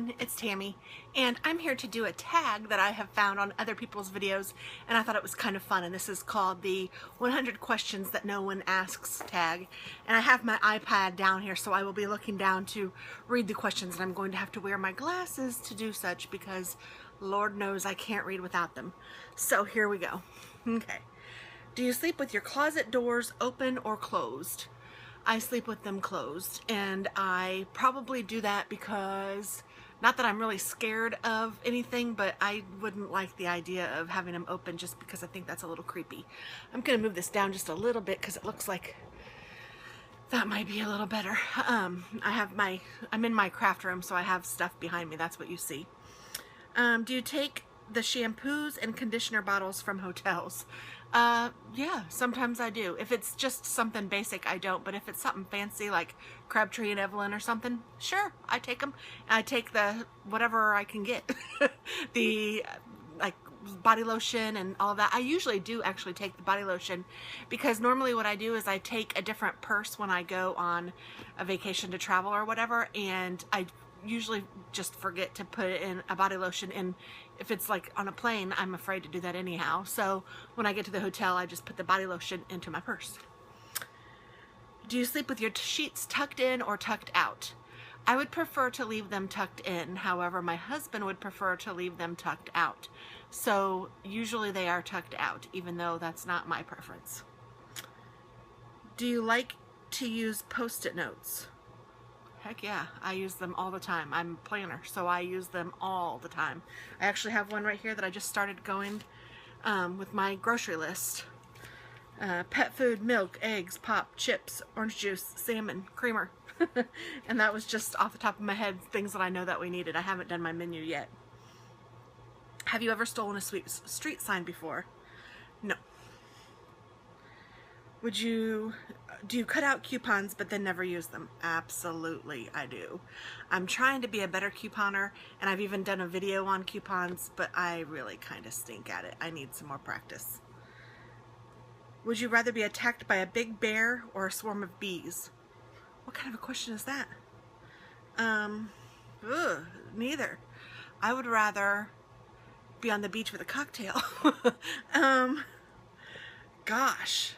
everyone, it's Tammy, and I'm here to do a tag that I have found on other people's videos, and I thought it was kind of fun, and this is called the 100 questions that no one asks tag. And I have my iPad down here, so I will be looking down to read the questions, and I'm going to have to wear my glasses to do such because Lord knows I can't read without them. So here we go. Okay. Do you sleep with your closet doors open or closed? I sleep with them closed, and I probably do that because, not that I'm really scared of anything, but I wouldn't like the idea of having them open just because I think that's a little creepy. I'm going to move this down just a little bit because it looks like that might be a little better. I'm in my craft room, so I have stuff behind me. That's what you see. Do you take the shampoos and conditioner bottles from hotels? Yeah, sometimes I do. If it's just something basic, I don't. But if it's something fancy like Crabtree and Evelyn or something, sure, I take them. I take the whatever I can get. The like body lotion and all of that. I usually do actually take the body lotion because normally what I do is I take a different purse when I go on a vacation to travel or whatever, and I usually just forget to put it in a body lotion, and if it's like on a plane, I'm afraid to do that anyhow. So when I get to the hotel, I just put the body lotion into my purse. Do you sleep with your sheets tucked in or tucked out? I would prefer to leave them tucked in. However, my husband would prefer to leave them tucked out. So usually they are tucked out, even though that's not my preference. Do you like to use Post-it notes? Heck yeah, I use them all the time. I'm a planner, so I use them all the time. I actually have one right here that I just started going with my grocery list. Pet food, milk, eggs, pop, chips, orange juice, salmon, creamer. And that was just off the top of my head, things that I know that we needed. I haven't done my menu yet. Have you ever stolen a street sign before? No. Do you cut out coupons but then never use them? Absolutely, I do. I'm trying to be a better couponer, and I've even done a video on coupons, but I really kind of stink at it. I need some more practice. Would you rather be attacked by a big bear or a swarm of bees? What kind of a question is that? Neither. I would rather be on the beach with a cocktail. Gosh.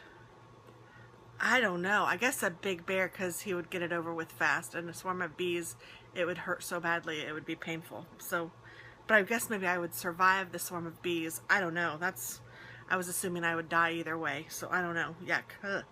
I don't know. I guess a big bear because he would get it over with fast, and a swarm of bees, it would hurt so badly it would be painful. So, but I guess maybe I would survive the swarm of bees. I don't know. I was assuming I would die either way, so I don't know. Yuck. Ugh.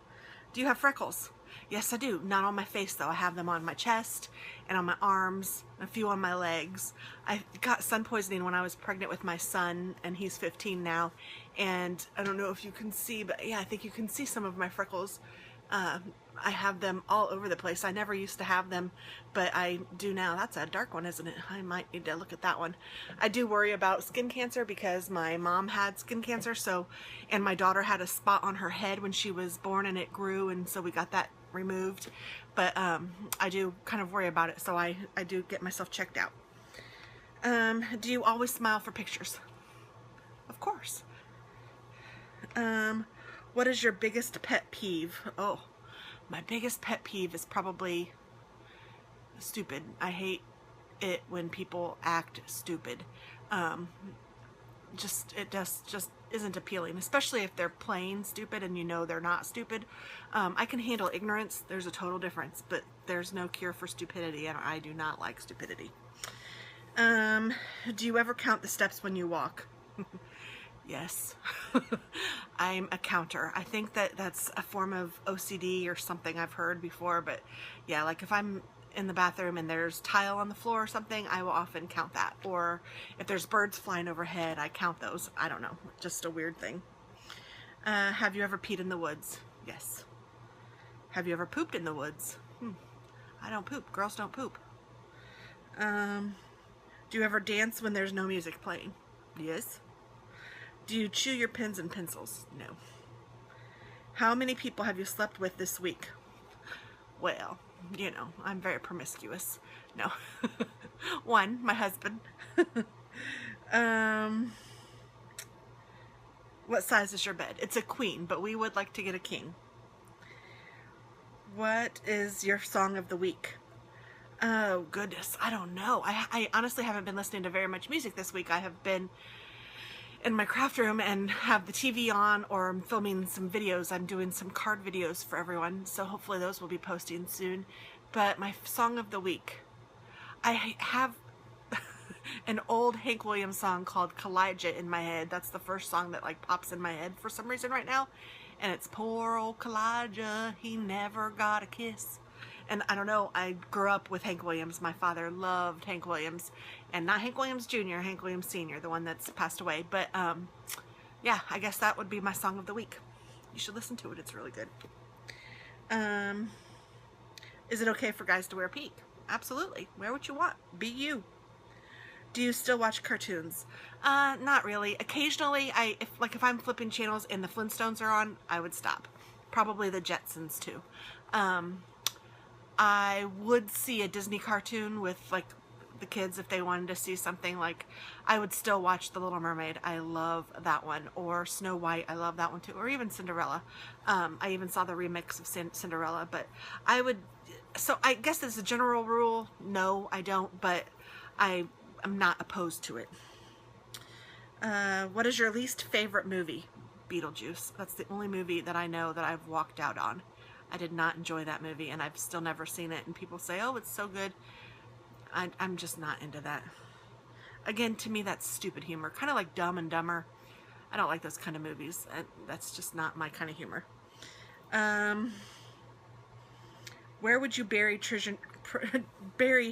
Do you have freckles? Yes, I do. Not on my face, though. I have them on my chest and on my arms, and a few on my legs. I got sun poisoning when I was pregnant with my son, and he's 15 now. And I don't know if you can see, but yeah, I think you can see some of my freckles. I have them all over the place. I never used to have them, but I do now. That's a dark one, isn't it? I might need to look at that one. I do worry about skin cancer because my mom had skin cancer, and my daughter had a spot on her head when she was born, and it grew, and so we got that removed. But I do kind of worry about it, so I do get myself checked out. Do you always smile for pictures? Of course. What is your biggest pet peeve? Oh, my biggest pet peeve is probably stupid. I hate it when people act stupid. It just isn't appealing, especially if they're plain stupid and you know they're not stupid. I can handle ignorance. There's a total difference, but there's no cure for stupidity, and I do not like stupidity. Do you ever count the steps when you walk? Yes. I'm a counter. I think that's a form of OCD or something I've heard before, but yeah, like if I'm in the bathroom and there's tile on the floor or something, I will often count that. Or if there's birds flying overhead, I count those. I don't know, just a weird thing. Have you ever peed in the woods? Yes. Have you ever pooped in the woods? I don't poop. Girls don't poop. Do you ever dance when there's no music playing? Yes. Do you chew your pens and pencils? No. How many people have you slept with this week? Well, you know, I'm very promiscuous. No. One, my husband. What size is your bed? It's a queen, but we would like to get a king. What is your song of the week? Oh, goodness. I don't know. I honestly haven't been listening to very much music this week. I have been in my craft room and have the TV on, or I'm filming some videos. I'm doing some card videos for everyone, so hopefully those will be posting soon. But my song of the week, I have an old Hank Williams song called Kalijah in my head. That's the first song that like pops in my head for some reason right now. And it's poor old Kalijah, he never got a kiss. And I don't know, I grew up with Hank Williams. My father loved Hank Williams. And not Hank Williams Jr., Hank Williams Sr., the one that's passed away. But yeah, I guess that would be my song of the week. You should listen to it, it's really good. Is it okay for guys to wear pink? Absolutely. Wear what you want. Be you. Do you still watch cartoons? Not really. Occasionally, if I'm flipping channels and the Flintstones are on, I would stop. Probably the Jetsons too. I would see a Disney cartoon with like the kids if they wanted to see something. Like I would still watch The Little Mermaid. I love that one. Or Snow White. I love that one too. Or even Cinderella. I even saw the remix of Cinderella. But I would. So I guess as a general rule, no, I don't. But I'm not opposed to it. What is your least favorite movie? Beetlejuice. That's the only movie that I know that I've walked out on. I did not enjoy that movie, and I've still never seen it. And people say, oh, it's so good. I'm just not into that. Again, to me, that's stupid humor. Kind of like Dumb and Dumber. I don't like those kind of movies. That's just not my kind of humor. Where would you bury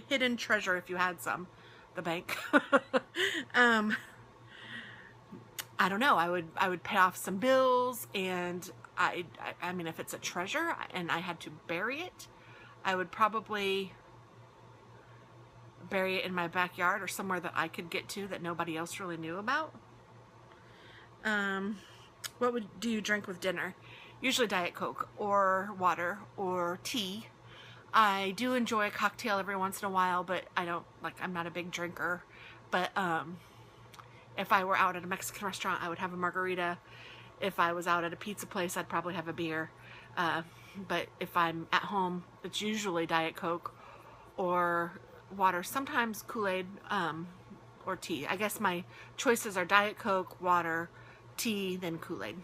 hidden treasure if you had some? The bank. I don't know. I would pay off some bills, and I mean, if it's a treasure and I had to bury it, I would probably bury it in my backyard or somewhere that I could get to that nobody else really knew about. What do you drink with dinner? Usually Diet Coke or water or tea. I do enjoy a cocktail every once in a while, but I'm not a big drinker. But if I were out at a Mexican restaurant, I would have a margarita. If I was out at a pizza place, I'd probably have a beer. But if I'm at home, it's usually Diet Coke or water, sometimes Kool-Aid or tea. I guess my choices are Diet Coke, water, tea, then Kool-Aid.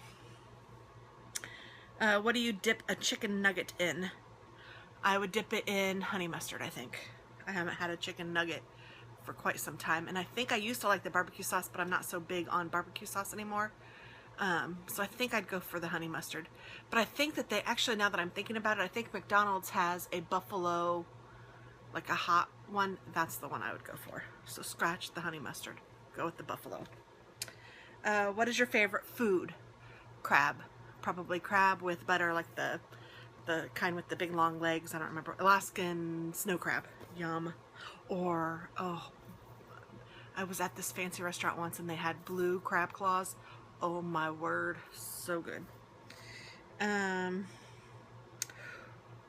What do you dip a chicken nugget in? I would dip it in honey mustard, I think. I haven't had a chicken nugget for quite some time. And I think I used to like the barbecue sauce, but I'm not so big on barbecue sauce anymore. So I think I'd go for the honey mustard. But I think that they actually, now that I'm thinking about it, I think McDonald's has a buffalo, like a hot one. That's the one I would go for. So scratch the honey mustard. Go with the buffalo. What is your favorite food? Crab. Probably crab with butter, like the kind with the big long legs. I don't remember. Alaskan snow crab. Yum. Or, oh, I was at this fancy restaurant once and they had blue crab claws. Oh my word, so good.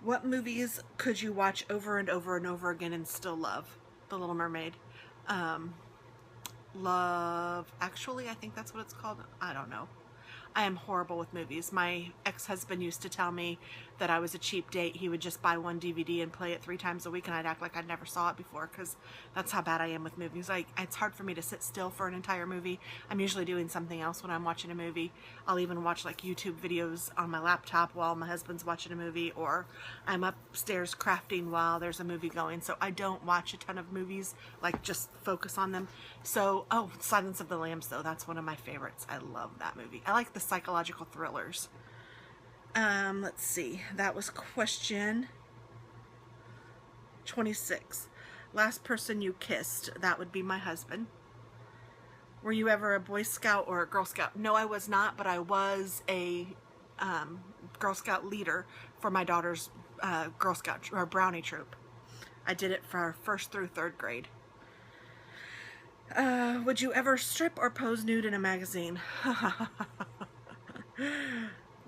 What movies could you watch over and over and over again and still love? The Little Mermaid. Love Actually, I think that's what it's called. I don't know. I am horrible with movies. My ex-husband used to tell me that I was a cheap date. He would just buy one DVD and play it 3 times a week, and I'd act like I'd never saw it before, because that's how bad I am with movies. It's hard for me to sit still for an entire movie. I'm usually doing something else when I'm watching a movie. I'll even watch like YouTube videos on my laptop while my husband's watching a movie, or I'm upstairs crafting while there's a movie going. So I don't watch a ton of movies, like just focus on them. So, oh, Silence of the Lambs though, that's one of my favorites. I love that movie. I like the psychological thrillers. Let's see. That was question 26. Last person you kissed. That would be my husband. Were you ever a Boy Scout or a Girl Scout? No, I was not, but I was a Girl Scout leader for my daughter's Girl Scout or brownie troop. I did it for 1st through 3rd grade. Would you ever strip or pose nude in a magazine?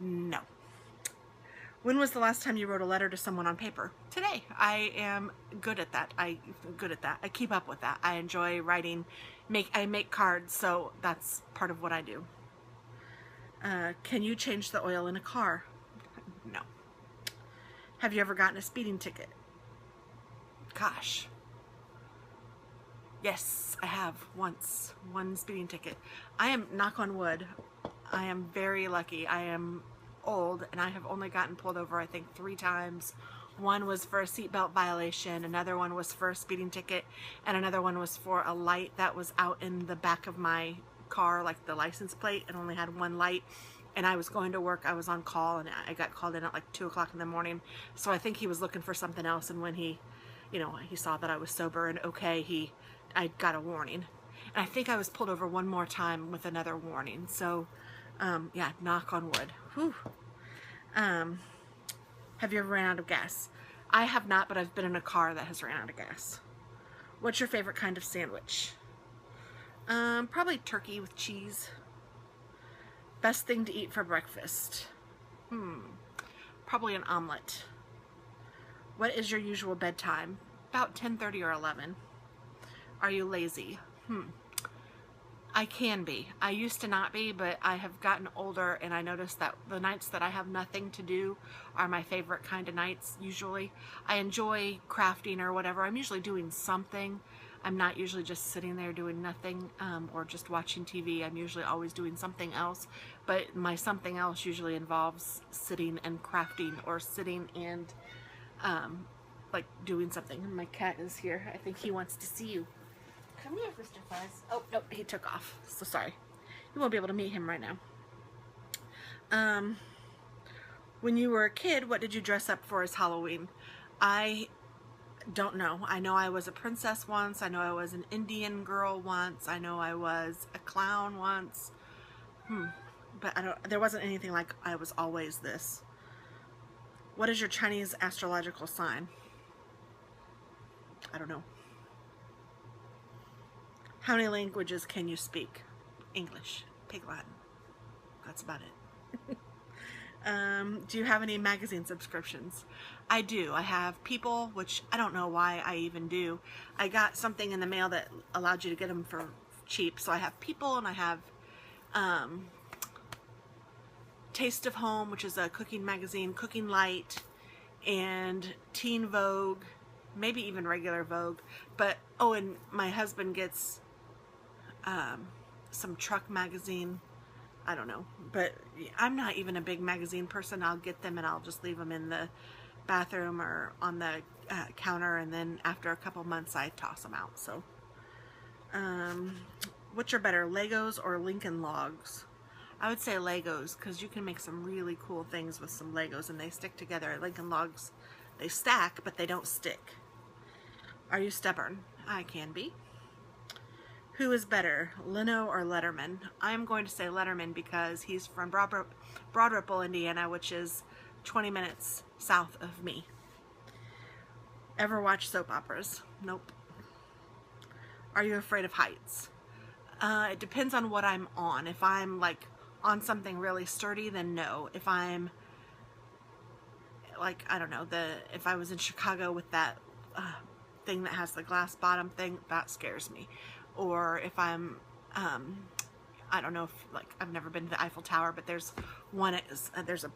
No. When was the last time you wrote a letter to someone on paper? Today. I am good at that. I keep up with that. I enjoy writing. I make cards, so that's part of what I do. Can you change the oil in a car? No. Have you ever gotten a speeding ticket? gosh. Yes, I have once. One speeding ticket. I am, knock on wood, I am very lucky. I am old and I have only gotten pulled over I think 3 times. One was for a seatbelt violation, another one was for a speeding ticket, and another one was for a light that was out in the back of my car, like the license plate, and only had one light. And I was going to work, I was on call, and I got called in at like 2 o'clock in the morning. So I think he was looking for something else, and when he, you know, he saw that I was sober and okay, I got a warning. And I think I was pulled over one more time with another warning. So, yeah, knock on wood. Whew. Have you ever ran out of gas? I have not, but I've been in a car that has ran out of gas. What's your favorite kind of sandwich? Probably turkey with cheese. Best thing to eat for breakfast? Probably an omelet. What is your usual bedtime? About 10:30 or 11. Are you lazy? I can be. I used to not be, but I have gotten older and I noticed that the nights that I have nothing to do are my favorite kind of nights usually. I enjoy crafting or whatever. I'm usually doing something. I'm not usually just sitting there doing nothing or just watching TV. I'm usually always doing something else, but my something else usually involves sitting and crafting or sitting and like doing something. And my cat is here. I think he wants to see you. Come here, Mr. Fuzz. Oh, nope, he took off. So sorry. You won't be able to meet him right now. When you were a kid, what did you dress up for as Halloween? I don't know. I know I was a princess once. I know I was an Indian girl once. I know I was a clown once. But there wasn't anything like I was always this. What is your Chinese astrological sign? I don't know. How many languages can you speak? English, Pig Latin. That's about it. Do you have any magazine subscriptions? I do. I have People, which I don't know why I even do. I got something in the mail that allowed you to get them for cheap. So I have People, and I have Taste of Home, which is a cooking magazine, Cooking Light, and Teen Vogue, maybe even regular Vogue. But, oh, and my husband gets some truck magazine. I don't know, but I'm not even a big magazine person. I'll get them and I'll just leave them in the bathroom or on the counter, and then after a couple months I toss them out. So which are better, Legos or Lincoln Logs? I would say Legos, because you can make some really cool things with some Legos and they stick together. Lincoln Logs, they stack but they don't stick. Are you stubborn? I can be. Who is better, Leno or Letterman? I'm going to say Letterman because he's from Broad Ripple, Indiana, which is 20 minutes south of me. Ever watch soap operas? Nope. Are you afraid of heights? It depends on what I'm on. If I'm like on something really sturdy, then no. If I'm like, I don't know, if I was in Chicago with that thing that has the glass bottom thing, that scares me. Or if I'm, I don't know if, like, I've never been to the Eiffel Tower, but there's there's a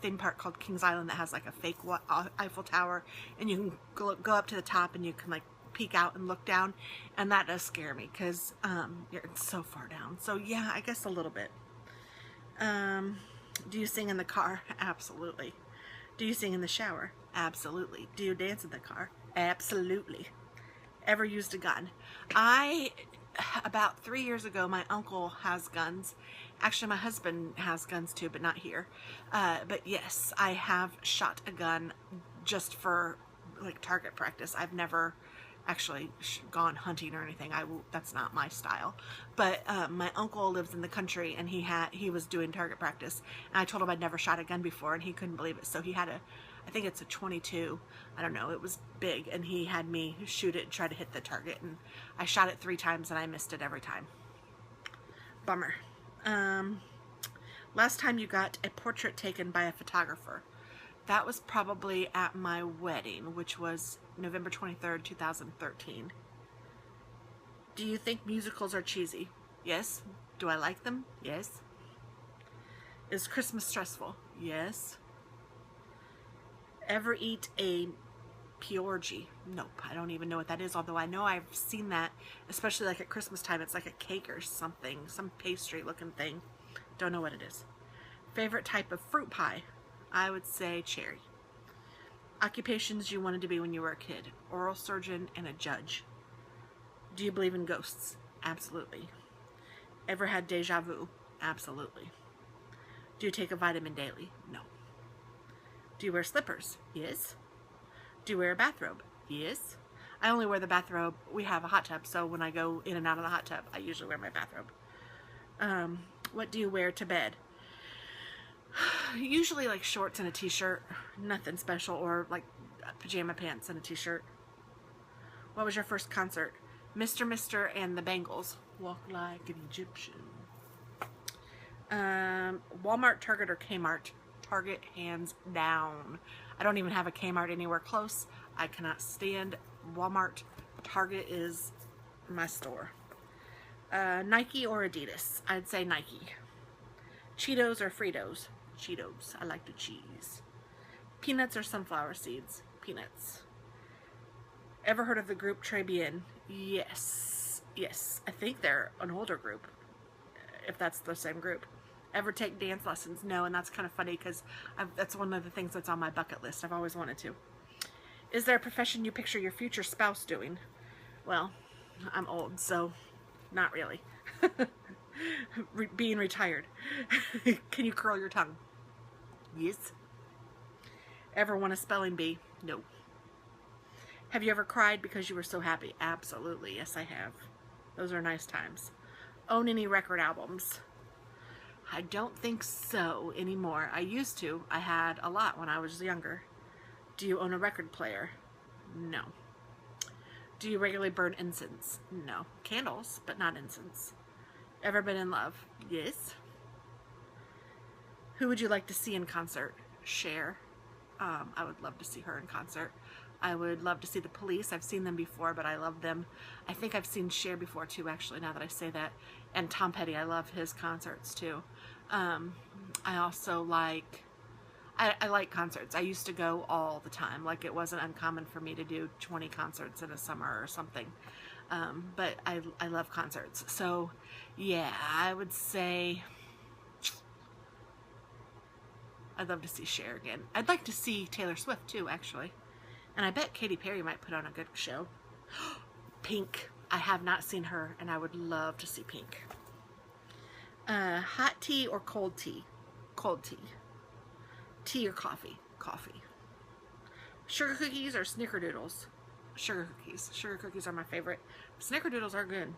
theme park called Kings Island that has like a fake Eiffel Tower, and you can go up to the top and you can like peek out and look down, and that does scare me because it's so far down. So yeah, I guess a little bit. Do you sing in the car? Absolutely. Do you sing in the shower? Absolutely. Do you dance in the car? Absolutely. Ever used a gun? About 3 years ago, my uncle has guns. Actually, my husband has guns too, but not here. But yes, I have shot a gun just for like target practice. I've never actually gone hunting or anything. That's not my style. But my uncle lives in the country, and he was doing target practice, and I told him I'd never shot a gun before, and he couldn't believe it. So he had I think it's a 22. I don't know. It was big, and he had me shoot it and try to hit the target, and I shot it 3 times, and I missed it every time. Bummer. Last time you got a portrait taken by a photographer? That was probably at my wedding, which was November 23rd, 2013. Do you think musicals are cheesy? Yes. Do I like them? Yes. Is Christmas stressful? Yes. Ever eat a Piorgi. Nope, I don't even know what that is, although I know I've seen that, especially like at Christmas time. It's like a cake or something, some pastry looking thing. Don't know what it is. Favorite type of fruit pie? I would say cherry. Occupations you wanted to be when you were a kid? Oral surgeon and a judge. Do you believe in ghosts? Absolutely. Ever had deja vu? Absolutely. Do you take a vitamin daily? No. Do you wear slippers? Yes. Do you wear a bathrobe? Yes. I only wear the bathrobe. We have a hot tub, so when I go in and out of the hot tub, I usually wear my bathrobe. What do you wear to bed? Usually like shorts and a t-shirt. Nothing special, or like pajama pants and a t-shirt. What was your first concert? Mr. and the Bangles. Walk like an Egyptian. Walmart, Target, or Kmart? Target, hands down. I don't even have a Kmart anywhere close. I cannot stand Walmart. Target is my store. Nike or Adidas? I'd say Nike. Cheetos or Fritos? Cheetos. I like the cheese. Peanuts or sunflower seeds? Peanuts. Ever heard of the group Très Bien? Yes. Yes. I think they're an older group, if that's the same group. Ever take dance lessons? No, and that's kind of funny because that's one of the things that's on my bucket list. I've always wanted to. Is there a profession you picture your future spouse doing? Well, I'm old, so not really. Being retired. Can you curl your tongue? Yes. Ever won a spelling bee? No. Have you ever cried because you were so happy? Absolutely, yes I have. Those are nice times. Own any record albums? I don't think so anymore. I used to. I had a lot when I was younger. Do you own a record player? No. Do you regularly burn incense? No. Candles, but not incense. Ever been in love? Yes. Who would you like to see in concert? Cher. I would love to see her in concert. I would love to see the Police. I've seen them before, but I love them. I think I've seen Cher before too, actually, now that I say that. And Tom Petty, I love his concerts too. I also like, I like concerts. I used to go all the time. Like, it wasn't uncommon for me to do 20 concerts in a summer or something. But I love concerts. So yeah, I would say I'd love to see Cher again. I'd like to see Taylor Swift too, actually. And I bet Katy Perry might put on a good show. Pink. I have not seen her, and I would love to see Pink. Hot tea or cold tea? Cold tea. Tea or coffee? Coffee. Sugar cookies or snickerdoodles? Sugar cookies. Sugar cookies are my favorite. Snickerdoodles are good.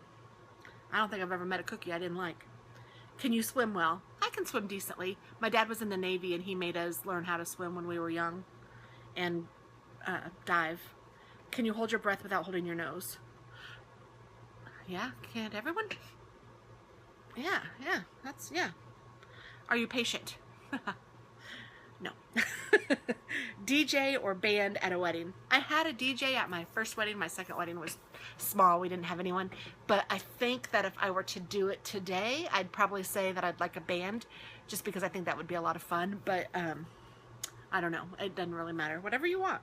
I don't think I've ever met a cookie I didn't like. Can you swim well? I can swim decently. My dad was in the Navy, and he made us learn how to swim when we were young. And dive. Can you hold your breath without holding your nose? Yeah, can't everyone? Yeah, yeah. Are you patient? No. DJ or band at a wedding? I had a DJ at my first wedding. My second wedding was small. We didn't have anyone. But I think that if I were to do it today, I'd probably say that I'd like a band, just because I think that would be a lot of fun. But I don't know. It doesn't really matter. Whatever you want.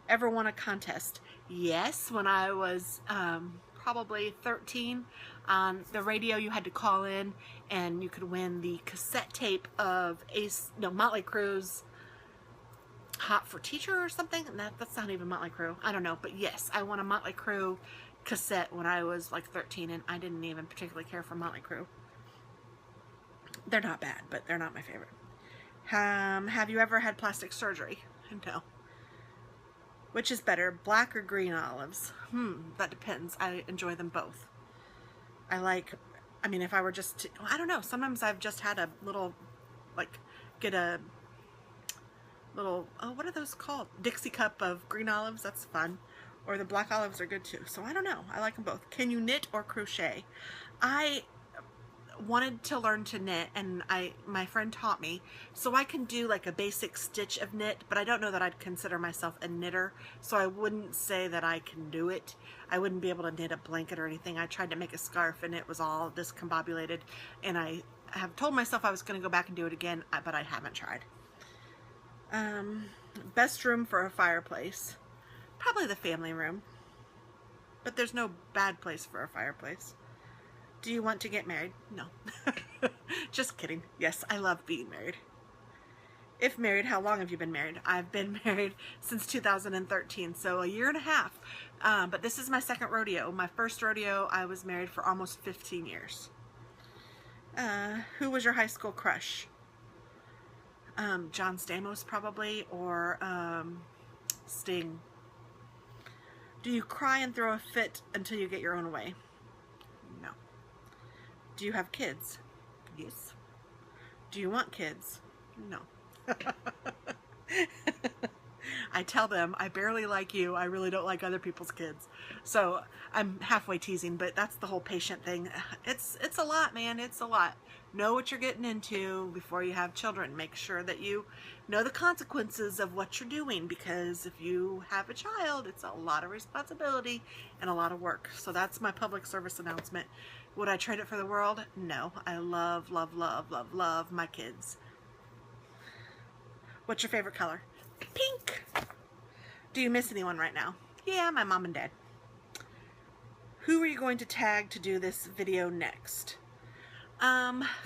Ever won a contest? Yes, when I was probably 13. On the radio, you had to call in, and you could win the cassette tape of Motley Crue's "Hot for Teacher" or something. That's not even Motley Crue. I don't know, but yes, I won a Motley Crue cassette when I was like 13, and I didn't even particularly care for Motley Crue. They're not bad, but they're not my favorite. Have you ever had plastic surgery? No. Which is better, black or green olives? That depends. I enjoy them both. If I were just, I don't know, sometimes I've just had a little, get a little, what are those called? Dixie cup of green olives, that's fun. Or the black olives are good too. So I don't know, I like them both. Can you knit or crochet? I wanted to learn to knit, and my friend taught me, so I can do like a basic stitch of knit, but I don't know that I'd consider myself a knitter, so I wouldn't say that I can do it. I wouldn't be able to knit a blanket or anything. I tried to make a scarf, and it was all discombobulated, and I have told myself I was going to go back and do it again, but I haven't tried. Best room for a fireplace? Probably the family room. But there's no bad place for a fireplace. Do you want to get married? No. Just kidding. Yes, I love being married. If married, how long have you been married? I've been married since 2013, so a year and a half. But this is my second rodeo. My first rodeo, I was married for almost 15 years. Who was your high school crush? John Stamos probably, or Sting. Do you cry and throw a fit until you get your own way? No. Do you have kids? Yes. Do you want kids? No. I tell them, I barely like you, I really don't like other people's kids. So I'm halfway teasing, but that's the whole patient thing. It's a lot, man, it's a lot. Know what you're getting into before you have children. Make sure that you know the consequences of what you're doing, because if you have a child, it's a lot of responsibility and a lot of work. So that's my public service announcement. Would I trade it for the world? No. I love, love, love, love, love my kids. What's your favorite color? Pink. Do you miss anyone right now? Yeah, my mom and dad. Who are you going to tag to do this video next?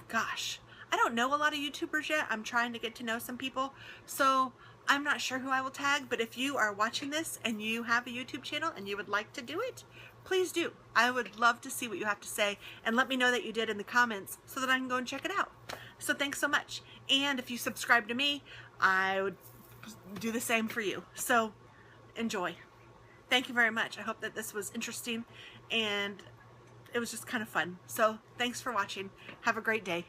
Gosh, I don't know a lot of YouTubers yet. I'm trying to get to know some people, so I'm not sure who I will tag, but if you are watching this and you have a YouTube channel and you would like to do it, please do. I would love to see what you have to say, and let me know that you did in the comments so that I can go and check it out. So thanks so much. And if you subscribe to me, I would do the same for you. So enjoy. Thank you very much. I hope that this was interesting and it was just kind of fun. So thanks for watching. Have a great day.